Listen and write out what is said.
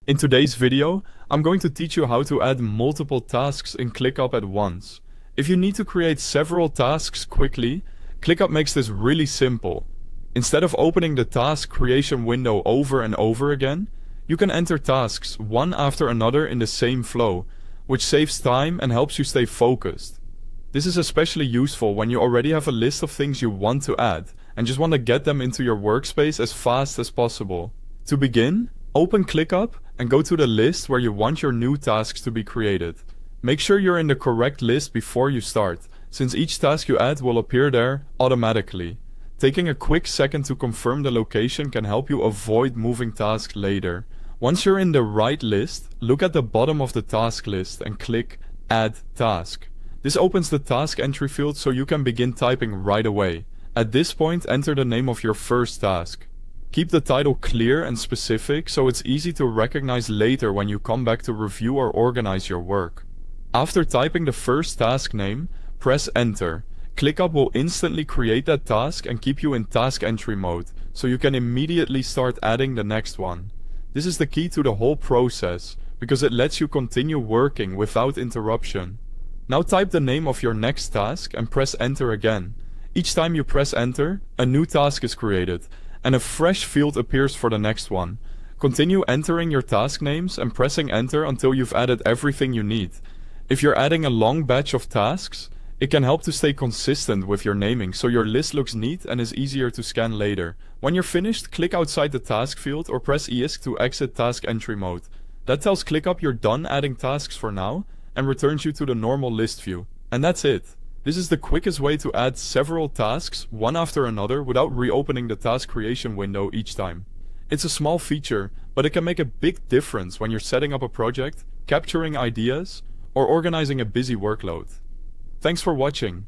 In today's video, I'm going to teach you how to add multiple tasks in ClickUp at once. If you need to create several tasks quickly, ClickUp makes this really simple. Instead of opening the task creation window over and over again, you can enter tasks one after another in the same flow, which saves time and helps you stay focused. This is especially useful when you already have a list of things you want to add and just want to get them into your workspace as fast as possible. To begin, open ClickUp and go to the list where you want your new tasks to be created. Make sure you're in the correct list before you start, since each task you add will appear there automatically. Taking a quick second to confirm the location can help you avoid moving tasks later. Once you're in the right list, look at the bottom of the task list and click Add Task. This opens the task entry field so you can begin typing right away. At this point, enter the name of your first task. Keep the title clear and specific so it's easy to recognize later when you come back to review or organize your work. After typing the first task name, press Enter. ClickUp will instantly create that task and keep you in task entry mode, so you can immediately start adding the next one. This is the key to the whole process, because it lets you continue working without interruption. Now type the name of your next task and press Enter again. Each time you press Enter, a new task is created, and a fresh field appears for the next one. Continue entering your task names and pressing Enter until you've added everything you need. If you're adding a long batch of tasks, it can help to stay consistent with your naming so your list looks neat and is easier to scan later. When you're finished, click outside the task field or press ESC to exit task entry mode. That tells ClickUp you're done adding tasks for now and returns you to the normal list view. And that's it. This is the quickest way to add several tasks, one after another, without reopening the task creation window each time. It's a small feature, but it can make a big difference when you're setting up a project, capturing ideas, or organizing a busy workload. Thanks for watching.